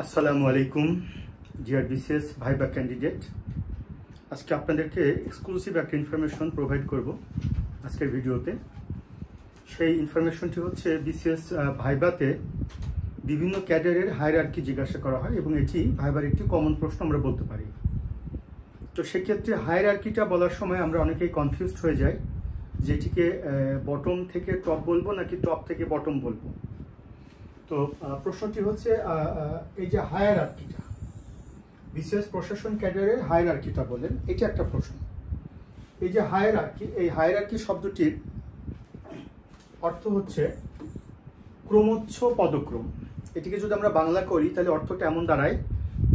আসসালামু আলাইকুম deer BCS viva candidate. আজকে আপনাদেরকে এক্সক্লুসিভ একটা ইনফরমেশন প্রোভাইড করব আজকের ভিডিওতে। সেই ইনফরমেশনটি হচ্ছে বিসিএস ভাইবাতে বিভিন্ন ক্যাডারের হায়ারার্কি জিজ্ঞাসা করা হয় এবং এটি ভাইবার একটি কমন প্রশ্ন আমরা বলতে পারি। তো সেক্ষেত্রে হায়ারার্কিটা বলার সময় আমরা অনেকেই কনফিউজড হয়ে যাই, যেটিকে বটম থেকে টপ বলবো নাকি টপ থেকে বটম বলবো। তো প্রশ্নটি হচ্ছে এই যে হায়ারার্কিটা, বিসিএস প্রশাসন ক্যাডারের হায়ারার্কিটা বলেন, এটা একটা প্রশ্ন। এই যে হায়ারার্কি, এই হায়ারার্কি শব্দটির অর্থ হচ্ছে ক্রমোচ্চ পদক্রম। এটিকে যদি আমরা বাংলা করি তাহলে অর্থটা এমন দাঁড়ায়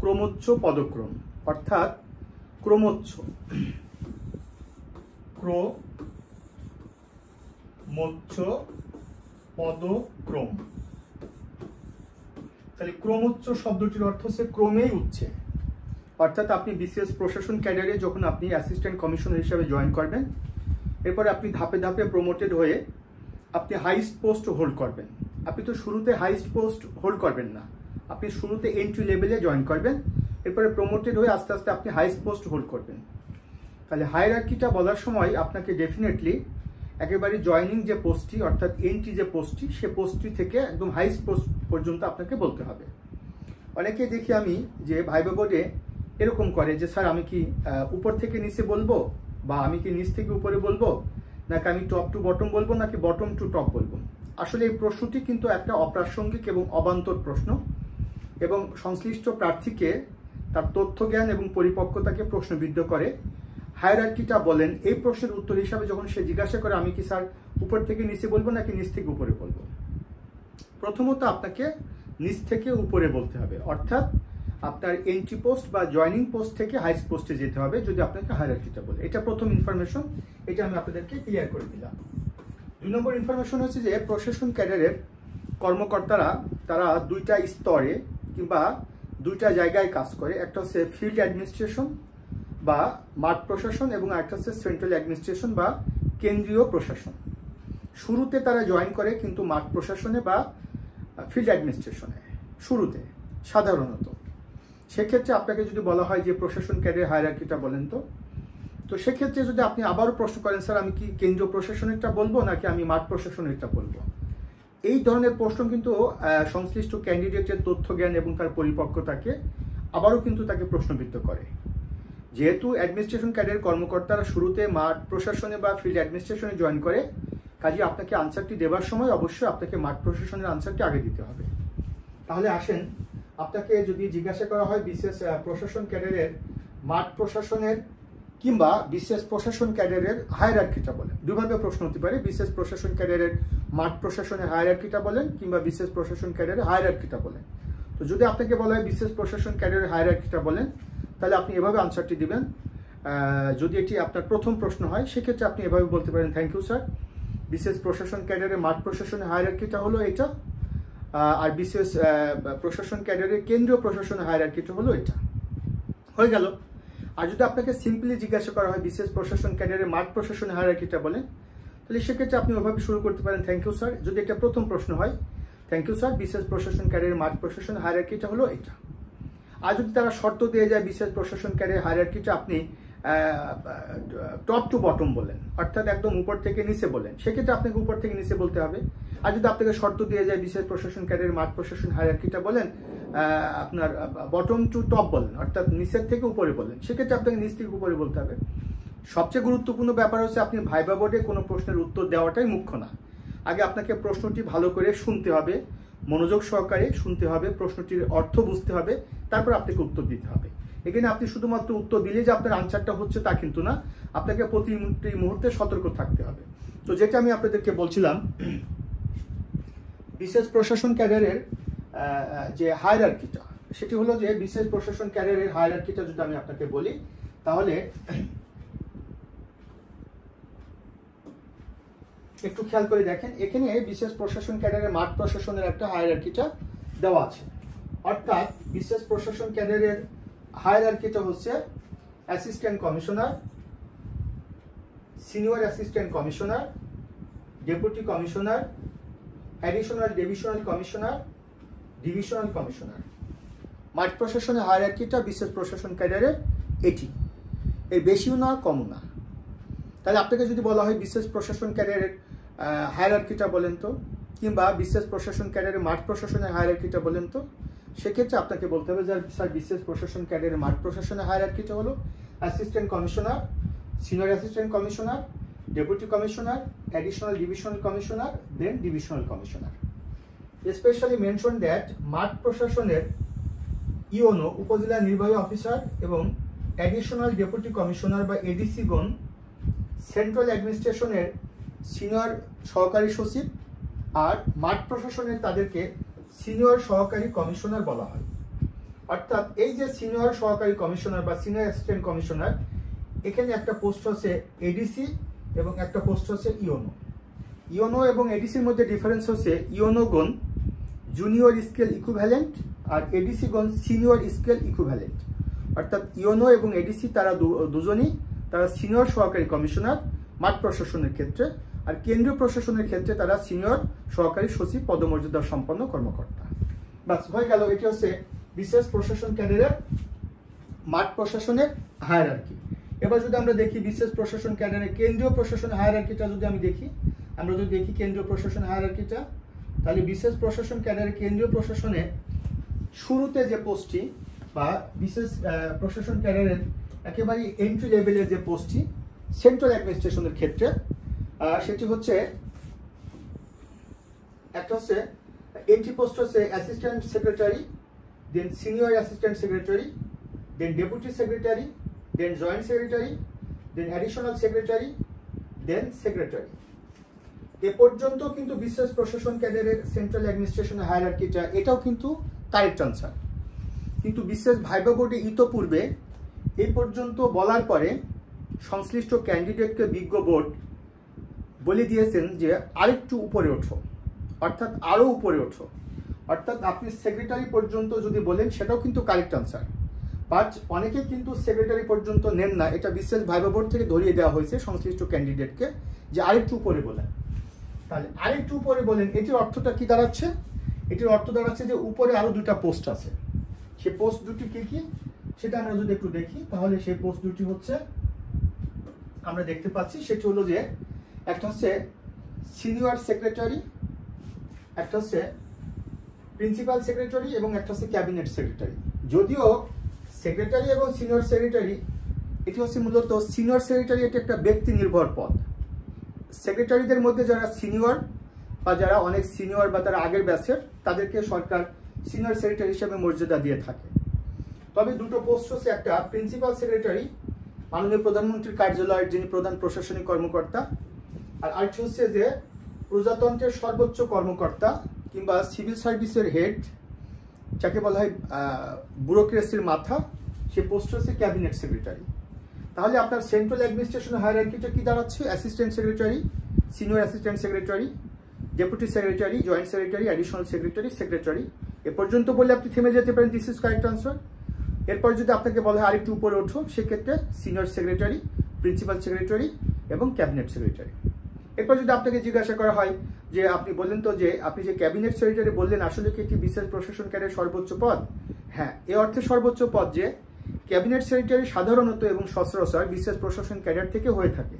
ক্রমোচ্চ পদক্রম, অর্থাৎ ক্রমোচ্চ পদক্রম। তাহলে ক্রমোচ্চ শব্দটির অর্থ হচ্ছে ক্রমেই উঠছে, অর্থাৎ আপনি বিসিএস প্রশাসন ক্যাডারে যখন আপনি অ্যাসিস্ট্যান্ট কমিশনার হিসাবে জয়েন করবেন, এরপরে আপনি ধাপে ধাপে প্রমোটেড হয়ে আপনি হাইস্ট পোস্ট হোল্ড করবেন। আপনি তো শুরুতে হাইস্ট পোস্ট হোল্ড করবেন না, আপনি শুরুতে এন্ট্রি লেভেলে জয়েন করবেন, এরপরে প্রমোটেড হয়ে আস্তে আস্তে আপনি হাইস্ট পোস্ট হোল্ড করবেন। তাহলে হায়ারার্কিটা বলার সময় আপনাকে ডেফিনেটলি একেবারে জয়নিং যে পোস্টটি অর্থাৎ এন্ট্রি যে পোস্টটি, সে পোস্টটি থেকে একদম হাইস্ট পোস্ট পর্যন্ত আপনাকে বলতে হবে। অনেকে দেখি আমি যে ভাইবা বোর্ডে এরকম করে যে স্যার আমি কি উপর থেকে নিচে বলবো, বা আমি কি নিচ থেকে উপরে বলবো, নাকি আমি টপ টু বটম বলবো, নাকি বটম টু টপ বলবো। আসলে এই প্রশ্নটি কিন্তু একটা অপ্রাসঙ্গিক এবং অবান্তর প্রশ্ন, এবং সংশ্লিষ্ট প্রার্থীকে তার তথ্য জ্ঞান এবং পরিপক্কতাকে প্রশ্নবিদ্ধ করে। হায়ারার্কিটা বলেন এই প্রশ্নের উত্তর হিসাবে যখন সে জিজ্ঞাসা করে আমি কি স্যার উপর থেকে নিচে বলবো নাকি নিচ থেকে উপরে বলবো, প্রথমত আপনাকে নিচ থেকে উপরে বলতে হবে, অর্থাৎ আপনার এন্ট্রি পোস্ট বা জয়নিং পোস্ট থেকে হাইস্ট পোস্টে যেতে হবে যদি আপনাকে হায়ারার্কিটা বলে। এটা প্রথম ইনফরমেশন, এটা আমি আপনাদেরকে ক্লিয়ার করে দিলাম। 2 নম্বর ইনফরমেশন হচ্ছে যে প্রশাসন ক্যাডারের কর্মকর্তারা তারা দুইটা স্তরে কিংবা দুইটা জায়গায় কাজ করে। একটা হচ্ছে ফিল্ড অ্যাডমিনিস্ট্রেশন বা মাঠ প্রশাসন, এবং আরেকটা হচ্ছে সেন্ট্রাল অ্যাডমিনিস্ট্রেশন বা কেন্দ্রীয় প্রশাসন। শুরুতে তারা জয়েন করে কিন্তু মাঠ প্রশাসনে বা ফিল্ড অ্যাডমিনিস্ট্রেশনে শুরুতে সাধারণত। সেক্ষেত্রে আপনাকে যদি বলা হয় যে প্রশাসন ক্যাডারের হায়ারার্কিটা বলেন, তো সেক্ষেত্রে যদি আপনি আবারও প্রশ্ন করেন স্যার আমি কি কেন্দ্রীয় প্রশাসনেরটা বলবো নাকি আমি মাঠ প্রশাসনেরটা বলবো, এই ধরনের প্রশ্ন কিন্তু সংশ্লিষ্ট ক্যান্ডিডেটের তথ্য জ্ঞান এবং তার পরিপক্কতাকে আবারও কিন্তু তাকে প্রশ্নবিদ্ধ করে। যেহেতু অ্যাডমিনিস্ট্রেশন ক্যাডারের কর্মকর্তারা শুরুতে মাঠ প্রশাসনে বা ফিল্ড অ্যাডমিনিস্ট্রেশনে জয়েন করে, কাজে আপনাকে আনসারটি দেওয়ার সময় অবশ্যই আপনাকে মাঠ প্রশাসনের আনসারটি আগে দিতে হবে। তাহলে আসেন, আপনাকে যদি জিজ্ঞাসা করা হয় বিসিএস প্রশাসন ক্যাডারের মাঠ প্রশাসনের কিংবা বিসিএস প্রশাসন ক্যাডারের হায়ারার্কিটা বলেন, দুভাবে প্রশ্ন হতে পারে। বিসিএস প্রশাসন ক্যাডারের মাঠ প্রশাসনের হায়ারার্কিটা বলেন কিংবা বিসিএস প্রশাসন ক্যাডারের হায়ারার্কিটা বলেন। তো যদি আপনাকে বলা হয় বিসিএস প্রশাসন ক্যাডারের হায়ারার্কিটা বলেন, তাহলে আপনি এভাবে আনসারটি দিবেন। যদি এটি আপনার প্রথম প্রশ্ন হয় সেক্ষেত্রে আপনি এভাবে বলতে পারেন থ্যাংক ইউ স্যার, বিসিএস প্রশাসন ক্যাডারের মাঠ প্রশাসনের হায়ারার্কিটা হলো এটা, আর বিসিএস প্রশাসন ক্যাডারের কেন্দ্রীয় প্রশাসনের হায়ারার্কিটা হলো এটা, হয়ে গেল। আর যদি আপনাকে সিম্পলি জিজ্ঞাসা করা হয় বিসিএস প্রশাসন ক্যাডারের মাঠ প্রশাসনের হায়ারার্কিটা বলেন, তাহলে সেক্ষেত্রে আপনি ওভাবে শুরু করতে পারেন থ্যাংক ইউ স্যার, যদি এটা প্রথম প্রশ্ন হয় থ্যাংক ইউ স্যার, বিসিএস প্রশাসন ক্যাডারের মাঠ প্রশাসনের হায়ারার্কিটা হলো এটা। আর যদি তারা শর্ত দিয়ে যায় বিসিএস প্রশাসন ক্যাডারের হায়ারার্কিটা আপনি টপ টু বটম বলেন, অর্থাৎ একদম উপর থেকে নিচে বলেন, সেক্ষেত্রে আপনাকে উপর থেকে নিচে বলতে হবে। আর যদি আপনাকে শর্ত দিয়ে যায় বিসিএস প্রশাসন ক্যাডারের মাঠ প্রশাসন হায়ারার্কিটা বলেন আপনার বটম টু টপ বলেন, অর্থাৎ নিচের থেকে উপরে বলেন, সেক্ষেত্রে আপনাকে নিচ থেকে উপরে বলতে হবে। সবচেয়ে গুরুত্বপূর্ণ ব্যাপার হচ্ছে আপনি ভাইবা বোর্ডে কোনো প্রশ্নের উত্তর দেওয়াটাই মুখ্য না, আগে আপনাকে প্রশ্নটি ভালো করে শুনতে হবে, মনোযোগ সহকারে শুনতে হবে, প্রশ্নটির অর্থ বুঝতে হবে, তারপর আপনাকে উত্তর দিতে হবে। এখানে আপনি শুধুমাত্র উত্তর দিলে যে আপনার আনসারটা হচ্ছে তা কিন্তু না, আপনাকে প্রতি মুহূর্তে সতর্ক থাকতে হবে। তো যেটা আমি আপনাদেরকে বলছিলাম, বিসিএস প্রশাসন ক্যাডারের যে হায়ারার্কিটা, সেটি হলো যে বিসিএস প্রশাসন ক্যাডারের হায়ারার্কিটা যদি আমি আপনাকে বলি, তাহলে একটু খেয়াল করে দেখেন, এখানে বিসিএস প্রশাসন ক্যাডারের মাঠ প্রশাসনের একটা হায়ারার্কিটা দেওয়া আছে, অর্থাৎ বিসিএস প্রশাসন ক্যাডারের হায়ারার্কিটা হচ্ছে assistant commissioner, senior assistant commissioner, deputy commissioner, additional divisional commissioner, divisional commissioner. মাঠ প্রশাসনের হায়ারার্কিটা বিসিএস প্রশাসন ক্যাডারের এটি, এর বেশিও না কমও না। তাহলে আপনাকে যদি বলা হয় বিসিএস প্রশাসন ক্যাডারের হায়ারার্কিটা বলেন তো, কিংবা বিসিএস প্রশাসন ক্যাডারের মাঠ প্রশাসনের হায়ারার্কিটা বলেন তো, সেক্ষেত্রে আপনাকে বলতে হবে যে স্যার বিসিএস প্রশাসন ক্যাডারের মাঠ প্রশাসনের হায়ারার্কিটা হলো assistant commissioner, senior assistant commissioner, deputy commissioner, additional divisional commissioner, then divisional commissioner. Specially mention that মাঠ প্রশাসনের ইওনো উপজেলা নির্বাহী অফিসার এবং অ্যাডিশনাল ডেপুটি কমিশনার বা এডিসিগণ সেন্ট্রাল অ্যাডমিনিস্ট্রেশনের সিনিয়র সহকারী সচিব, আর মাঠ প্রশাসনের তাদেরকে সিনিয়র সহকারী কমিশনার বলা হয়। অর্থাৎ এই যে সিনিয়র সহকারী কমিশনার বা সিনিয়র অ্যাসিস্ট্যান্ট কমিশনার, এখানে একটা পোস্ট হচ্ছে এডিসি এবং একটা পোস্ট হচ্ছে ইওনো। ইওনো এবং এডিসির মধ্যে ডিফারেন্স হচ্ছে ইওনোগণ জুনিয়র স্কেল ইকুইভ্যালেন্ট আর এডিসিগণ সিনিয়র স্কেল ইকুইভ্যালেন্ট। অর্থাৎ ইওনো এবং এডিসি তারা দুজনই তারা সিনিয়র সহকারী কমিশনার মাঠ প্রশাসনের ক্ষেত্রে, আর কেন্দ্রীয় প্রশাসনের ক্ষেত্রে তারা সিনিয়র সহকারী সচিব পদমর্যাদা সম্পন্ন কর্মকর্তা। বাস হয়ে গেল, এটি হচ্ছে বিসিএস প্রশাসন ক্যাডারের মাঠ প্রশাসনের হায়ারার্কি। এবার যদি আমরা দেখি বিসিএস প্রশাসন ক্যাডারের কেন্দ্রীয় প্রশাসন হায়ারার্কিটা যদি আমরা যদি দেখি কেন্দ্রীয় প্রশাসন হায়ারার্কিটা, তাহলে বিসিএস প্রশাসন ক্যাডারের কেন্দ্রীয় প্রশাসনে শুরুতে যে পোস্টটি বা বিসিএস প্রশাসন ক্যাডারের একেবারে এন্ট্রি লেভেলের যে পোস্টটি সেন্ট্রাল অ্যাডমিনিস্ট্রেশনের ক্ষেত্রে, সেটি হচ্ছে একটা হচ্ছে এন্ট্রি পোস্ট হচ্ছে অ্যাসিস্ট্যান্ট সেক্রেটারি, দেন সিনিয়র অ্যাসিস্ট্যান্ট সেক্রেটারি, দেন ডেপুটি সেক্রেটারি, দেন জয়েন্ট সেক্রেটারি, দেন অ্যাডিশনাল সেক্রেটারি, দেন সেক্রেটারি। এ পর্যন্ত কিন্তু বিসিএস প্রশাসন ক্যাডারের সেন্ট্রাল অ্যাডমিনিস্ট্রেশনের হায়ারার্কিটা এটাও কিন্তু কারেক্ট আনসার। কিন্তু বিসিএস ভাইভা বোর্ডে ইতোপূর্বে এই পর্যন্ত বলার পরে সংশ্লিষ্ট ক্যান্ডিডেটকে বিজ্ঞ বোর্ড বলে দিয়েছেন যে আরেকটু উপরে ওঠো, অর্থাৎ আরও উপরে ওঠো। অর্থাৎ আপনি সেক্রেটারি পর্যন্ত যদি বলেন সেটাও কিন্তু কারেক্ট আনসার, বাট অনেকে কিন্তু সেক্রেটারি পর্যন্ত নেন না। এটা বিসিএস ভাইভা বোর্ড থেকে ধরিয়ে দেওয়া হয়েছে সংশ্লিষ্ট ক্যান্ডিডেটকে যে আরেকটু উপরে বলেন। তাহলে আরেকটু উপরে বলেন, এটির অর্থটা কি দাঁড়াচ্ছে? এটির অর্থ দাঁড়াচ্ছে যে উপরে আরো দুটা পোস্ট আছে। সেই পোস্ট দুটি কি কি সেটা আমরা যদি একটু দেখি, তাহলে সেই পোস্ট দুটি হচ্ছে আমরা দেখতে পাচ্ছি, সেটি হলো যে একটা হচ্ছে সিনিয়র সেক্রেটারি, একটা হচ্ছে প্রিন্সিপাল সেক্রেটারি এবং একটা হচ্ছে ক্যাবিনেট সেক্রেটারি। যদিও সেক্রেটারি এবং সিনিয়র সেক্রেটারি এটি হচ্ছে মূলত সিনিয়র সেক্রেটারি, এটি একটা ব্যক্তি নির্ভর পদ। সেক্রেটারিদের মধ্যে যারা সিনিয়র বা যারা অনেক সিনিয়র বা তারা আগের ব্যাচের, তাদেরকে সরকার সিনিয়র সেক্রেটারি হিসেবে মর্যাদা দিয়ে থাকে। তবে দুটো পোস্ট হচ্ছে একটা প্রিন্সিপাল সেক্রেটারি, মাননীয় প্রধানমন্ত্রীর কার্যালয়ের যিনি প্রধান প্রশাসনিক কর্মকর্তা, আর আরেকটি হচ্ছে যে প্রজাতন্ত্রের সর্বোচ্চ কর্মকর্তা কিংবা সিভিল সার্ভিসের হেড, যাকে বলা হয় ব্যুরোক্রেসির মাথা, সে পোস্ট হচ্ছে ক্যাবিনেট সেক্রেটারি। তাহলে আপনার সেন্ট্রাল অ্যাডমিনিস্ট্রেশনের হায়ারার্কিটা কি দাঁড়াচ্ছে? Assistant secretary, senior assistant secretary, deputy secretary, joint secretary, additional secretary, secretary. এ পর্যন্ত বললে আপনি থেমে যেতে পারেন, দিস ইজ কারেক্ট আনসার। এরপর যদি আপনাকে বলা হয় আরেকটু উপরে ওঠো, সেক্ষেত্রে সিনিয়র সেক্রেটারি, প্রিন্সিপাল সেক্রেটারি এবং ক্যাবিনেট সেক্রেটারি। এরপর যদি আপনাকে জিজ্ঞাসা করা হয় যে আপনি বললেন তো যে আপনি যে ক্যাবিনেট সেক্রেটারি বললেন, আসলে কি এটি বিসিএস প্রশাসন ক্যাডারের সর্বোচ্চ পদ? হ্যাঁ, এ অর্থে সর্বোচ্চ পদ যে ক্যাবিনেট সেক্রেটারি সাধারণত এবং সচরাচর বিসিএস প্রশাসন ক্যাডার থেকে হয়ে থাকে।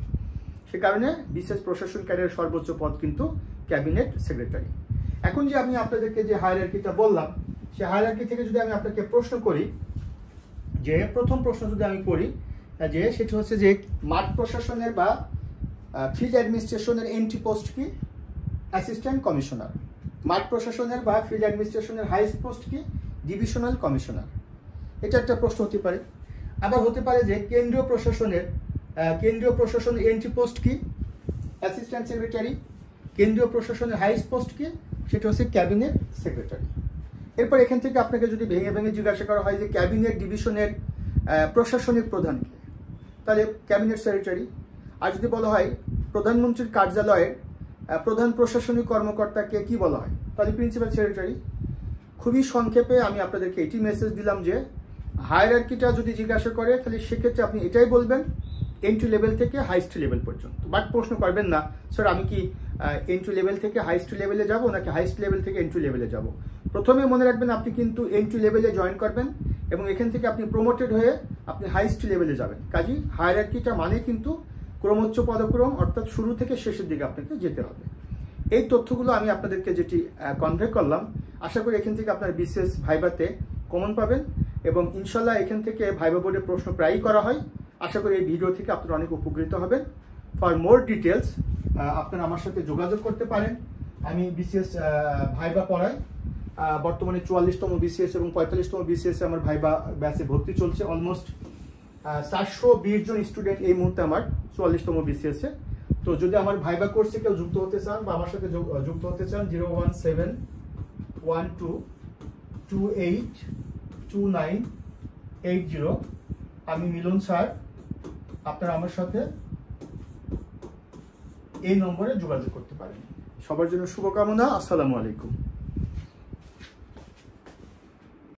সে কারণে বিসিএস প্রশাসন ক্যাডারের সর্বোচ্চ পদ কিন্তু ক্যাবিনেট সেক্রেটারি। এখন যে আমি আপনাদেরকে যে হায়ারার্কিটা বললাম, সেই হায়ারার্কি থেকে যদি আমি আপনাকে প্রশ্ন করি, যে প্রথম প্রশ্ন যদি আমি করি যে সেটা হচ্ছে যে মাঠ প্রশাসনের বা ফিল্ড অ্যাডমিনিস্ট্রেশনের এন্ট্রি পোস্ট কি? Assistant commissioner. মাঠ প্রশাসনের বা ফিল্ড অ্যাডমিনিস্ট্রেশনের হাইস্ট পোস্ট কি? Divisional commissioner. এটা একটা প্রশ্ন হতে পারে। আবার হতে পারে যে কেন্দ্রীয় প্রশাসনের এন্ট্রি পোস্ট কি? Assistant secretary. কেন্দ্রীয় প্রশাসনের হাইস্ট পোস্ট কি? সেটা হচ্ছে ক্যাবিনেট সেক্রেটারি। এরপর এখান থেকে আপনাকে যদি ভেঙে ভেঙে জিজ্ঞাসা করা হয় যে ক্যাবিনেট ডিভিশনের প্রশাসনিক প্রধান কে, তাহলে ক্যাবিনেট সেক্রেটারি। আর যদি বলা হয় প্রধানমন্ত্রীর কার্যালয়ের প্রধান প্রশাসনিক কর্মকর্তাকে কি বলা হয়, তাহলে প্রিন্সিপাল সেক্রেটারি। খুবই সংক্ষেপে আমি আপনাদেরকে এটি মেসেজ দিলাম যে হায়ারার্কিটা যদি জিজ্ঞাসা করে তাহলে সেক্ষেত্রে আপনি এটাই বলবেন, এন্ট্রি লেভেল থেকে হাইস্ট লেভেল পর্যন্ত। বাট প্রশ্ন করবেন না স্যার আমি কি এন্ট্রি লেভেল থেকে হাইস্ট লেভেলে যাব নাকি হাইস্ট লেভেল থেকে এন্ট্রি লেভেলে যাব। প্রথমে মনে রাখবেন আপনি কিন্তু এন্ট্রি লেভেলে জয়েন করবেন এবং এখান থেকে আপনি প্রমোটেড হয়ে আপনি হাইস্ট লেভেলে যাবেন। কাজেই হায়ারার্কিটা মানে কিন্তু ক্রমোচ্চ পদক্রম, অর্থাৎ শুরু থেকে শেষের দিকে আপনাকে যেতে হবে। এই তথ্যগুলো আমি আপনাদেরকে যেটি কনভে করলাম, আশা করি এখান থেকে আপনার বিসিএস ভাইভাতে কমন পাবেন এবং ইনশাল্লাহ এখান থেকে ভাইভা বোর্ডের প্রশ্ন প্রায়ই করা হয়। আশা করি এই ভিডিও থেকে আপনারা অনেক উপকৃত হবেন। ফর মোর ডিটেলস আপনারা আমার সাথে যোগাযোগ করতে পারেন। আমি বিসিএস ভাইভা পড়াই। বর্তমানে 44তম বিসিএস এবং 45তম বিসিএস আমার ভাইভা ব্যাচে ভর্তি চলছে। অলমোস্ট 420 জন স্টুডেন্ট এই মুহূর্তে আমার 44তম বিসিএসে। তো যদি আমার ভাইভা কোর্সে কেউ যুক্ত হতে চান বা আমার সাথে যুক্ত হতে চান, 01712282980। আমি মিলন স্যার, আপনারা আমার সাথে এই নম্বরে যোগাযোগ করতে পারেন। সবার জন্য শুভকামনা। আসসালামু আলাইকুম।